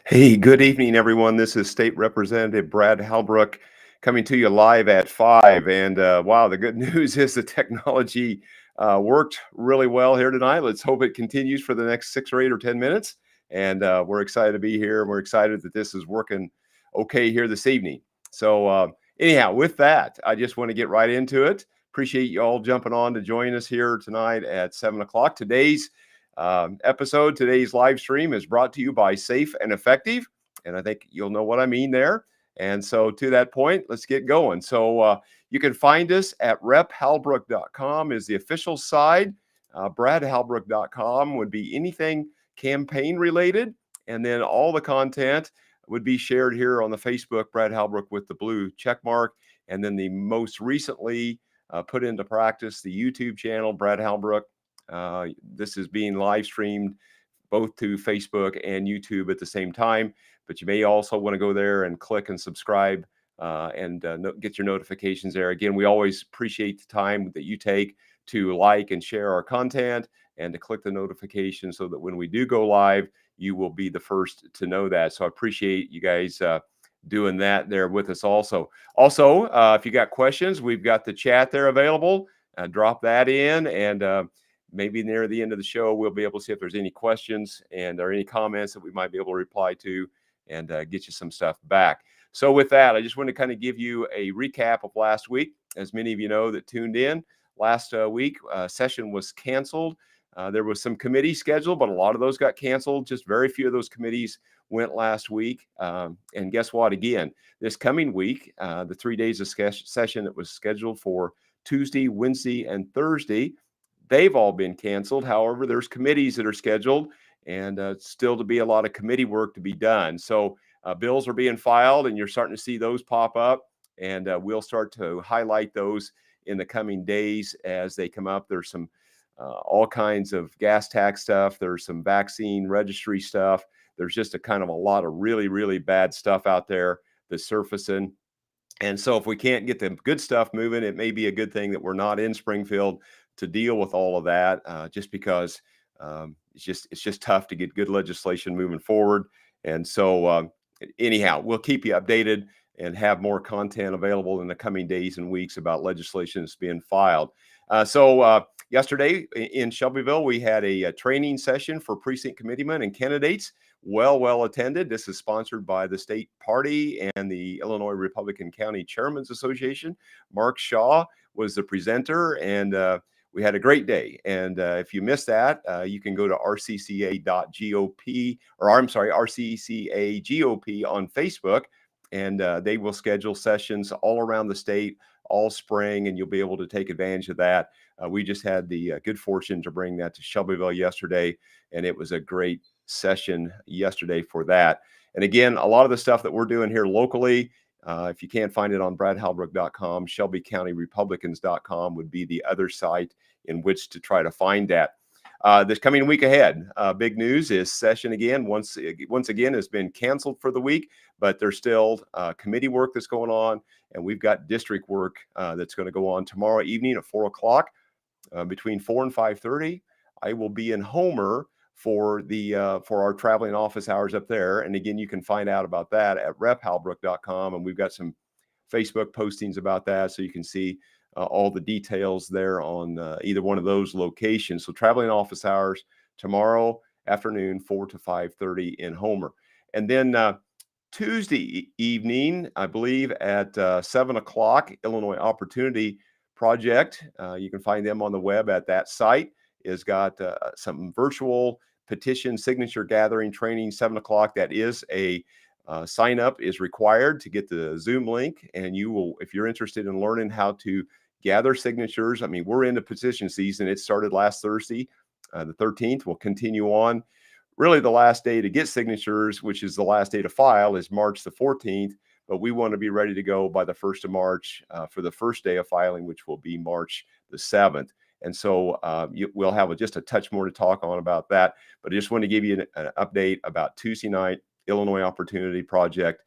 Hey, good evening, everyone. This is State Representative Brad Halbrook coming to you live at 5. And wow, the good news is the technology worked really well here tonight. Let's hope it continues for the next 6 or 8 or 10 minutes. And we're excited to be here. And we're excited that this is working okay here this evening. Anyhow, with that, I just want to get right into it. Appreciate you all jumping on to join us here tonight at 7 o'clock. Today's live stream is brought to you by Safe and Effective, and I think you'll know what I mean there. And so to that point, let's get going. You can find us at rephalbrook.com is the official side. Bradhalbrook.com would be anything campaign related, and then all the content would be shared here on the Facebook, Brad Halbrook with the blue check mark, and then the most recently put into practice, the YouTube channel, Brad Halbrook. This is being live streamed both to Facebook and YouTube at the same time, but you may also want to go there and click and subscribe and get your notifications there. Again, we always appreciate the time that you take to like and share our content and to click the notification so that when we do go live, you will be the first to know that. So I appreciate you guys doing that there with us also. If you got questions, we've got the chat there available. Drop that in, and maybe near the end of the show, we'll be able to see if there's any questions and or any comments that we might be able to reply to and get you some stuff back. So with that, I just want to kind of give you a recap of last week. As many of you know that tuned in, last week session was canceled. There was some committee scheduled, but a lot of those got canceled. Just very few of those committees went last week. And guess what? Again, this coming week, the 3 days of session that was scheduled for Tuesday, Wednesday, and Thursday, they've all been canceled. However, there's committees that are scheduled, and still to be a lot of committee work to be done. So bills are being filed, and you're starting to see those pop up, and we'll start to highlight those in the coming days as they come up. There's some all kinds of gas tax stuff. There's some vaccine registry stuff. There's just a kind of a lot of really, really bad stuff out there that's surfacing. And so if we can't get the good stuff moving, it may be a good thing that we're not in Springfield to deal with all of that, just because it's just tough to get good legislation moving forward. And so anyhow, we'll keep you updated and have more content available in the coming days and weeks about legislation that's being filed. Yesterday in Shelbyville, we had a training session for precinct committeemen and candidates. Well attended. This is sponsored by the state party and the Illinois Republican County Chairmen's Association. Mark Shaw was the presenter, and we had a great day. And if you missed that, you can go to rcca.gop, or I'm sorry, RCCA GOP on Facebook, and they will schedule sessions all around the state all spring, and you'll be able to take advantage of that. We just had the good fortune to bring that to Shelbyville yesterday, and it was a great session yesterday for that. And again, a lot of the stuff that we're doing here locally, if you can't find it on bradhalbrook.com, shelbycountyrepublicans.com would be the other site in which to try to find that. This coming week ahead, big news is session again, once again, has been canceled for the week, but there's still committee work that's going on, and we've got district work that's going to go on tomorrow evening at 4 o'clock. Between 4 and 5:30, I will be in Homer for our traveling office hours up there. And again, you can find out about that at rephalbrook.com, and we've got some Facebook postings about that, so you can see all the details there on either one of those locations. So traveling office hours tomorrow afternoon, 4 to 5:30 in Homer. And then Tuesday evening, I believe at 7 o'clock, Illinois Opportunity Project. You can find them on the web at that site. Is got some virtual petition signature gathering training, 7 o'clock. That is a sign up is required to get the Zoom link. And you will, if you're interested in learning how to gather signatures, I mean, we're into petition season. It started last Thursday, the 13th. Will continue on. Really, the last day to get signatures, which is the last day to file, is March the 14th. But we want to be ready to go by the 1st of March for the first day of filing, which will be March the 7th. And so we'll have just a touch more to talk on about that. But I just want to give you an update about Tuesday night, Illinois Opportunity Project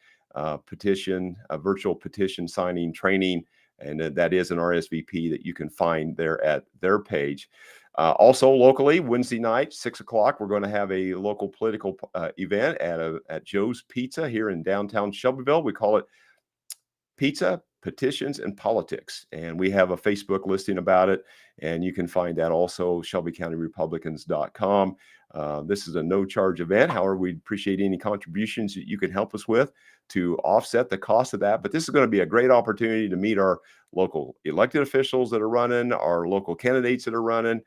petition, a virtual petition signing training. And that is an RSVP that you can find there at their page. Also locally, Wednesday night, 6 o'clock, we're going to have a local political event at Joe's Pizza here in downtown Shelbyville. We call it Pizza, Petitions, and Politics. And we have a Facebook listing about it. And you can find that also, ShelbyCountyRepublicans.com. This is a no-charge event. However, we'd appreciate any contributions that you could help us with to offset the cost of that. But this is going to be a great opportunity to meet our local elected officials that are running, our local candidates that are running.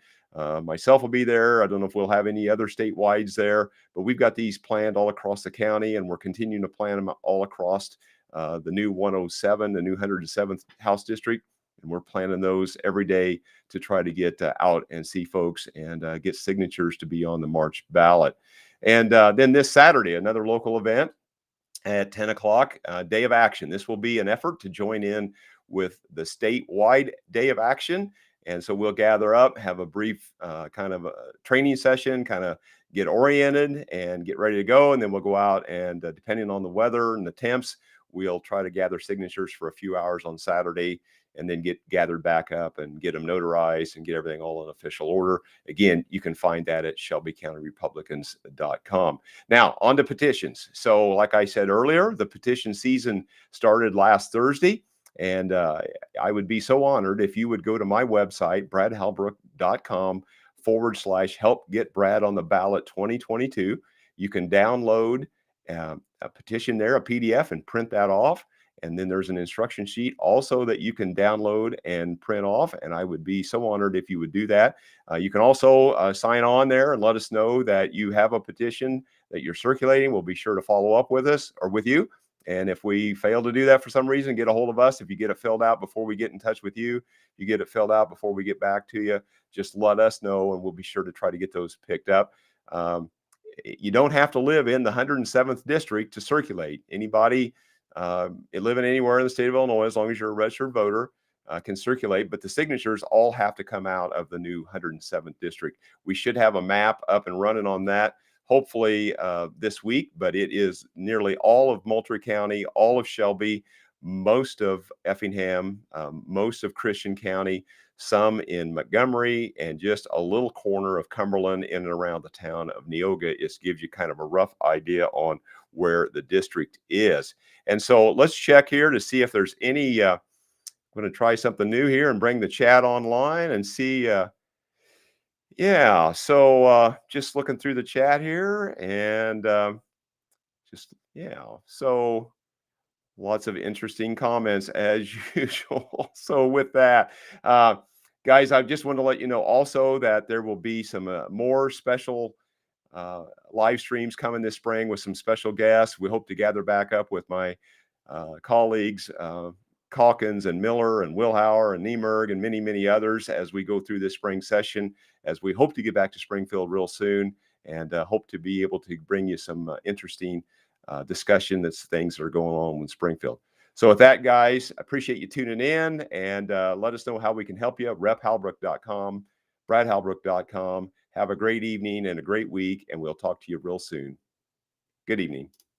Myself will be there. I don't know if we'll have any other statewide there, but we've got these planned all across the county, and we're continuing to plan them all across the new 107, the new 107th House District. And we're planning those every day to try to get out and see folks and get signatures to be on the March ballot. And then this Saturday, another local event at 10 o'clock, Day of Action. This will be an effort to join in with the statewide Day of Action. And so we'll gather up, have a brief kind of a training session, kind of get oriented and get ready to go. And then we'll go out and depending on the weather and the temps, we'll try to gather signatures for a few hours on Saturday and then get gathered back up and get them notarized and get everything all in official order. Again, you can find that at ShelbyCountyRepublicans.com. Now, on to petitions. So like I said earlier, the petition season started last Thursday. And I would be so honored if you would go to my website, bradhalbrook.com/help get Brad on the ballot 2022. You can download a petition there, a PDF, and print that off. And then there's an instruction sheet also that you can download and print off. And I would be so honored if you would do that. You can also sign on there and let us know that you have a petition that you're circulating. We'll be sure to follow up with us or with you. And if we fail to do that for some reason, get a hold of us. If you get it filled out before we get in touch with you, you get it filled out before we get back to you, just let us know and we'll be sure to try to get those picked up. You don't have to live in the 107th district to circulate. Anybody living anywhere in the state of Illinois, as long as you're a registered voter, can circulate, but the signatures all have to come out of the new 107th district. We should have a map up and running on that hopefully this week, but it is nearly all of Moultrie County, all of Shelby, most of Effingham, most of Christian County, some in Montgomery, and just a little corner of Cumberland in and around the town of Neoga. It gives you kind of a rough idea on where the district is. And so let's check here to see if there's any, I'm going to try something new here and bring the chat online and see, yeah, so just looking through the chat here and so lots of interesting comments as usual. So with that, guys, I just want to let you know also that there will be some more special live streams coming this spring with some special guests. We hope to gather back up with my colleagues, Calkins and Miller and Wilhauer and Niemerg and many, many others as we go through this spring session, as we hope to get back to Springfield real soon and hope to be able to bring you some interesting discussion that's things that are going on in Springfield. So with that, guys, I appreciate you tuning in and let us know how we can help you. rephalbrook.com, bradhalbrook.com. Have a great evening and a great week, and we'll talk to you real soon. Good evening.